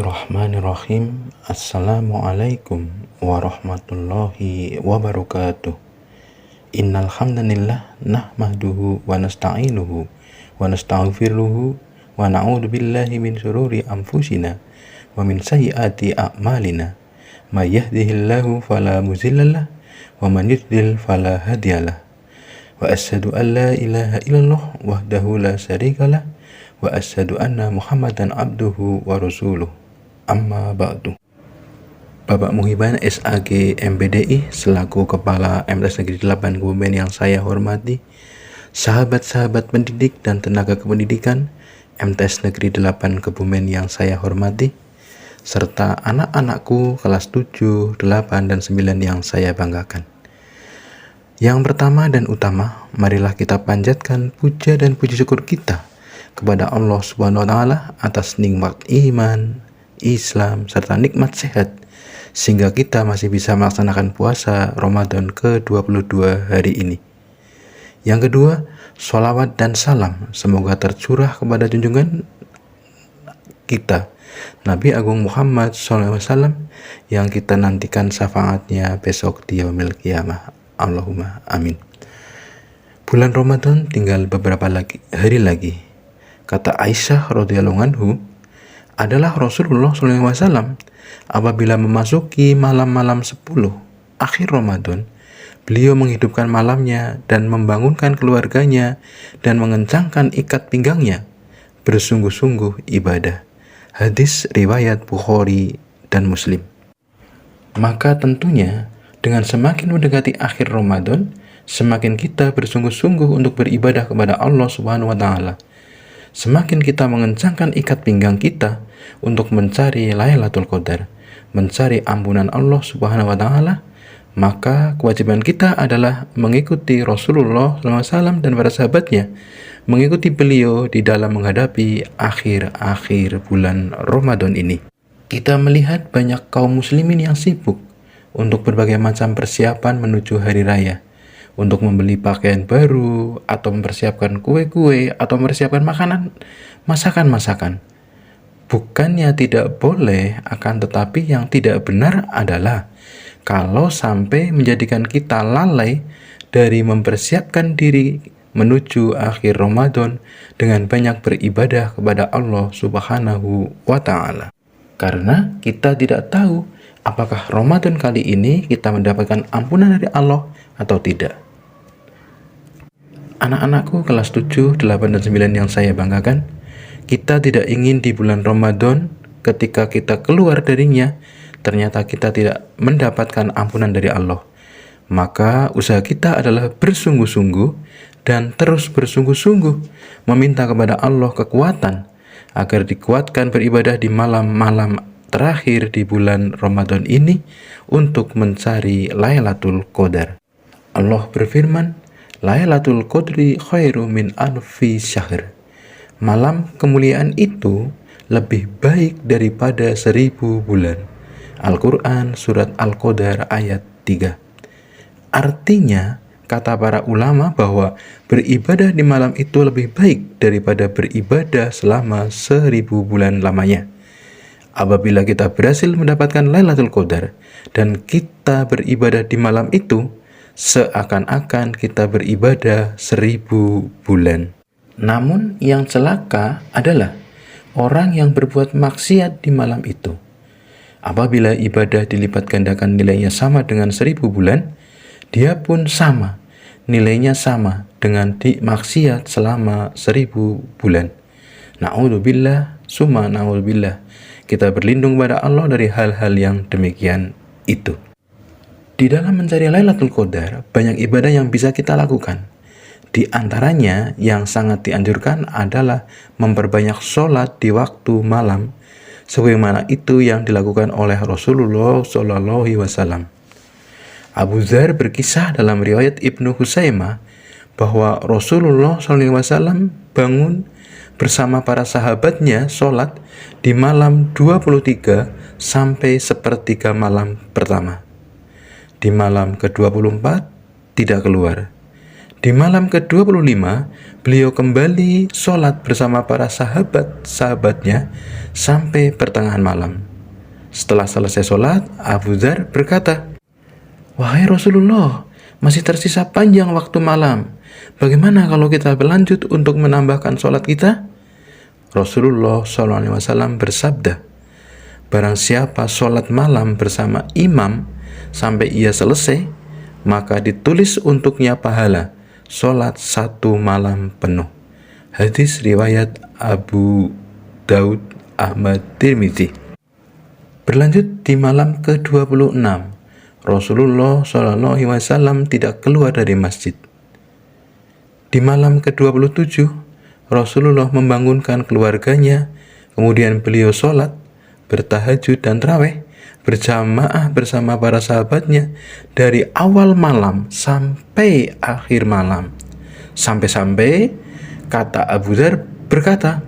Bismillahirrahmanirrahim. Assalamualaikum warahmatullahi wabarakatuh. Innal hamdanillah nahmaduhu wa nasta'inuhu wa nastaghfiruhu wa na'udzu billahi min shururi anfusina wa min sayyiati a'malina. May yahdihillahu fala mudhillalah wa man yudlil fala hadiyalah. Wa asyhadu an la ilaha illallah wahdahu la syarikalah wa asyhadu anna Muhammadan abduhu wa rasuluh. Amma ba'du. Bapak Muhiban SAG MPDI selaku Kepala MTs Negeri 8 Kebumen yang saya hormati, sahabat-sahabat pendidik dan tenaga kependidikan MTs Negeri 8 Kebumen yang saya hormati, serta anak-anakku kelas 7, 8, dan 9 yang saya banggakan. Yang pertama dan utama, marilah kita panjatkan puja dan puji syukur kita kepada Allah Subhanahu wa Ta'ala atas nikmat iman, Islam, serta nikmat sehat, sehingga kita masih bisa melaksanakan puasa Ramadan ke-22 hari ini. Yang kedua, sholawat dan salam semoga tercurah kepada junjungan kita Nabi Agung Muhammad SAW yang kita nantikan syafaatnya besok di yaumil qiyamah. Allahumma amin. Bulan Ramadan tinggal beberapa hari lagi. Kata Aisyah radhiyallahu anhu, adalah Rasulullah SAW apabila memasuki malam-malam 10 akhir Ramadan, beliau menghidupkan malamnya dan membangunkan keluarganya dan mengencangkan ikat pinggangnya, bersungguh-sungguh ibadah. Hadis riwayat Bukhari dan Muslim. Maka tentunya dengan semakin mendekati akhir Ramadan, semakin kita bersungguh-sungguh untuk beribadah kepada Allah Subhanahu wa Ta'ala. Semakin kita mengencangkan ikat pinggang kita untuk mencari Lailatul Qadar, mencari ampunan Allah Subhanahu wa Ta'ala, maka kewajiban kita adalah mengikuti Rasulullah SAW dan para sahabatnya, mengikuti beliau di dalam menghadapi akhir-akhir bulan Ramadan ini. Kita melihat banyak kaum muslimin yang sibuk untuk berbagai macam persiapan menuju hari raya, untuk membeli pakaian baru, atau mempersiapkan kue-kue, atau mempersiapkan masakan-masakan. Bukannya tidak boleh, akan tetapi yang tidak benar adalah kalau sampai menjadikan kita lalai dari mempersiapkan diri menuju akhir Ramadan dengan banyak beribadah kepada Allah Subhanahu wa Ta'ala. Karena kita tidak tahu apakah Ramadan kali ini kita mendapatkan ampunan dari Allah atau tidak. Anak-anakku kelas 7, 8, dan 9 yang saya banggakan, kita tidak ingin di bulan Ramadan ketika kita keluar darinya, ternyata kita tidak mendapatkan ampunan dari Allah. Maka usaha kita adalah bersungguh-sungguh dan terus bersungguh-sungguh meminta kepada Allah kekuatan agar dikuatkan beribadah di malam-malam terakhir di bulan Ramadan ini untuk mencari Lailatul Qadar. Allah berfirman, Lailatul Qadri khairu min alfi syahr. Malam kemuliaan itu lebih baik daripada 1000 bulan. Al-Quran Surat Al-Qadar ayat 3. Artinya, kata para ulama bahwa beribadah di malam itu lebih baik daripada beribadah selama 1000 bulan lamanya. Apabila kita berhasil mendapatkan Lailatul Qadar dan kita beribadah di malam itu, seakan-akan kita beribadah 1000 bulan. Namun yang celaka adalah orang yang berbuat maksiat di malam itu. Apabila ibadah dilipat gandakan nilainya sama dengan 1000 bulan, dia pun sama, nilainya sama dengan maksiat selama 1000 bulan. Na'udzubillah, summa na'udzubillah. Kita berlindung pada Allah dari hal-hal yang demikian itu. Di dalam mencari Lailatul Qadar, banyak ibadah yang bisa kita lakukan. Di antaranya yang sangat dianjurkan adalah memperbanyak sholat di waktu malam, sebagaimana itu yang dilakukan oleh Rasulullah SAW. Abu Dzar berkisah dalam riwayat Ibnu Huzaimah bahwa Rasulullah SAW bangun bersama para sahabatnya sholat di malam 23 sampai sepertiga malam pertama. Di malam ke-24 tidak keluar. Di malam ke-25, beliau kembali sholat bersama para sahabat-sahabatnya sampai pertengahan malam. Setelah selesai sholat, Abu Dzar berkata, "Wahai Rasulullah, masih tersisa panjang waktu malam. Bagaimana kalau kita berlanjut untuk menambahkan sholat kita?" Rasulullah SAW bersabda, "Barang siapa sholat malam bersama imam sampai ia selesai, maka ditulis untuknya pahala sholat 1 malam penuh." Hadis riwayat Abu Daud, Ahmad, Tirmidzi. Berlanjut di malam ke-26, Rasulullah SAW tidak keluar dari masjid. Di malam ke-27, Rasulullah membangunkan keluarganya, kemudian beliau sholat, bertahajud dan tarawih berjamaah bersama para sahabatnya dari awal malam sampai akhir malam. Sampai-sampai kata Abu Dzar berkata,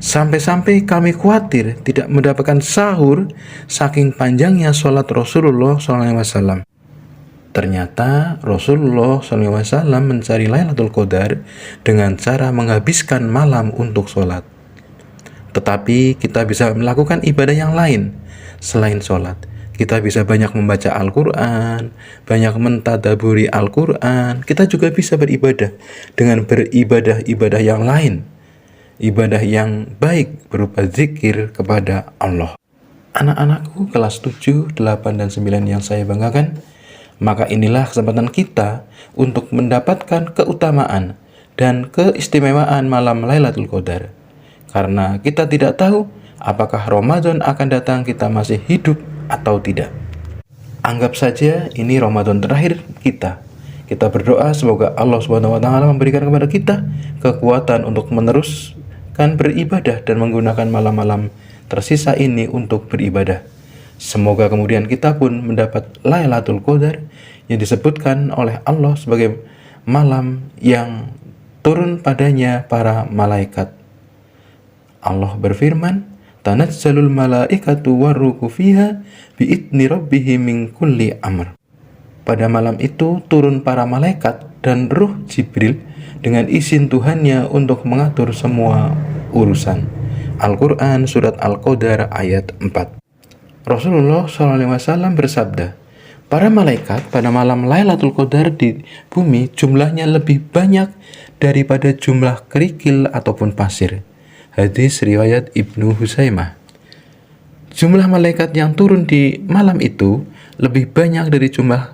"Sampai-sampai kami khawatir tidak mendapatkan sahur saking panjangnya sholat Rasulullah SAW." Ternyata Rasulullah SAW mencari Lailatul Qadar dengan cara menghabiskan malam untuk sholat. Tetapi kita bisa melakukan ibadah yang lain selain sholat. Kita bisa banyak membaca Al-Quran, banyak mentadaburi Al-Quran. Kita juga bisa beribadah dengan beribadah-ibadah yang lain, ibadah yang baik berupa zikir kepada Allah. Anak-anakku kelas 7, 8, dan 9 yang saya banggakan, maka inilah kesempatan kita untuk mendapatkan keutamaan dan keistimewaan malam Lailatul Qadar. Karena kita tidak tahu apakah Ramadan akan datang kita masih hidup atau tidak. Anggap saja ini Ramadan terakhir kita. Kita berdoa semoga Allah Subhanahu wa taala memberikan kepada kita kekuatan untuk meneruskan beribadah dan menggunakan malam-malam tersisa ini untuk beribadah. Semoga kemudian kita pun mendapat Lailatul Qadar yang disebutkan oleh Allah sebagai malam yang turun padanya para malaikat. Allah berfirman, "Tanazzalul malaikatu warruhu fiha biidzni rabbihim min kulli amr." Pada malam itu turun para malaikat dan ruh Jibril dengan izin Tuhannya untuk mengatur semua urusan. Al-Quran Surat Al-Qadar ayat 4. Rasulullah SAW bersabda, "Para malaikat pada malam Lailatul Qadar di bumi jumlahnya lebih banyak daripada jumlah kerikil ataupun pasir." Hadis riwayat Ibnu Huzaimah. Jumlah malaikat yang turun di malam itu lebih banyak dari jumlah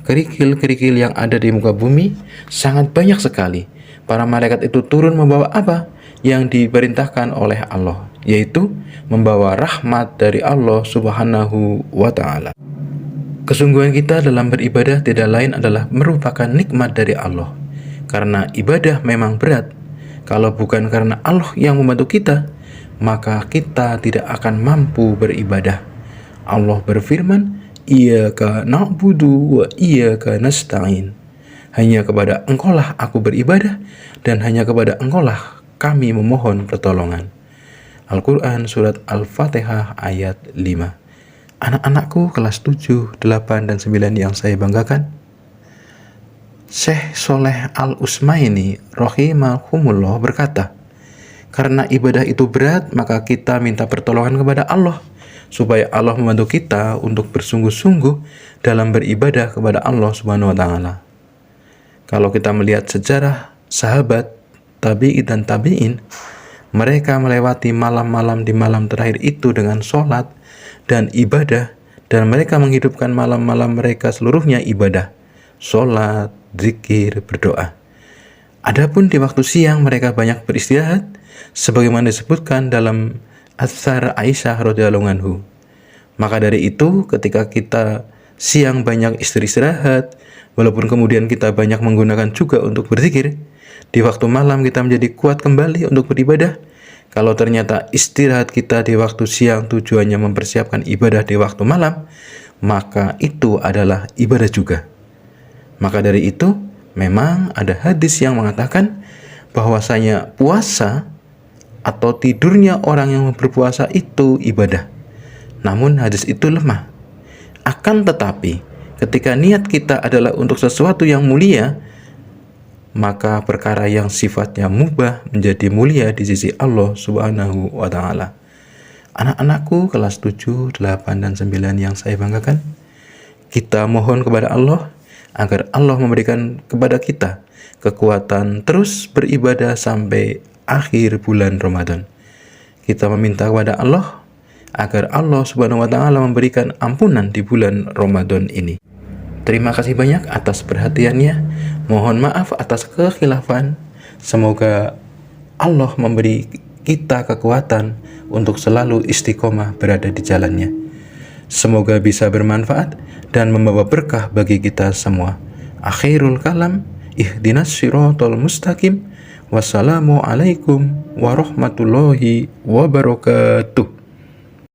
kerikil-kerikil yang ada di muka bumi, sangat banyak sekali. Para malaikat itu turun membawa apa? Yang diperintahkan oleh Allah, yaitu membawa rahmat dari Allah Subhanahu wa ta'ala. Kesungguhan kita dalam beribadah tidak lain adalah merupakan nikmat dari Allah. Karena ibadah memang berat. Kalau bukan karena Allah yang membantu kita, maka kita tidak akan mampu beribadah. Allah berfirman, "Iyyaka na'budu wa iyyaka nasta'in." Hanya kepada Engkaulah aku beribadah dan hanya kepada Engkaulah kami memohon pertolongan. Al-Quran Surat Al-Fatihah ayat 5. Anak-anakku kelas 7, 8, dan 9 yang saya banggakan, Syekh Soleh Al-Usmaini rahimahumullah berkata, karena ibadah itu berat, maka kita minta pertolongan kepada Allah supaya Allah membantu kita untuk bersungguh-sungguh dalam beribadah kepada Allah Subhanahu wa taala. Kalau kita melihat sejarah sahabat, tabi'in dan tabi'in, mereka melewati malam-malam di malam terakhir itu dengan sholat dan ibadah, dan mereka menghidupkan malam-malam mereka seluruhnya ibadah, sholat, zikir, berdoa. Adapun di waktu siang mereka banyak beristirahat, sebagaimana disebutkan dalam Athar Aisyah radhiyallahu anhu. Maka dari itu, ketika kita siang banyak istirahat, walaupun kemudian kita banyak menggunakan juga untuk berzikir, di waktu malam kita menjadi kuat kembali untuk beribadah. Kalau ternyata istirahat kita di waktu siang tujuannya mempersiapkan ibadah di waktu malam, maka itu adalah ibadah juga. Maka dari itu, memang ada hadis yang mengatakan bahwasanya puasa atau tidurnya orang yang berpuasa itu ibadah. Namun hadis itu lemah. Akan tetapi, ketika niat kita adalah untuk sesuatu yang mulia, maka perkara yang sifatnya mubah menjadi mulia di sisi Allah Subhanahu wa Ta'ala. Anak-anakku kelas 7, 8, dan 9 yang saya banggakan, kita mohon kepada Allah agar Allah memberikan kepada kita kekuatan terus beribadah sampai akhir bulan Ramadan. Kita meminta kepada Allah agar Allah Subhanahu wa Ta'ala memberikan ampunan di bulan Ramadan ini. Terima kasih banyak atas perhatiannya. Mohon maaf atas kekhilafan. Semoga Allah memberi kita kekuatan untuk selalu istiqomah berada di jalannya. Semoga bisa bermanfaat dan membawa berkah bagi kita semua. Akhirul kalam, ihdinas siratal mustaqim. Wassalamualaikum warahmatullahi wabarakatuh.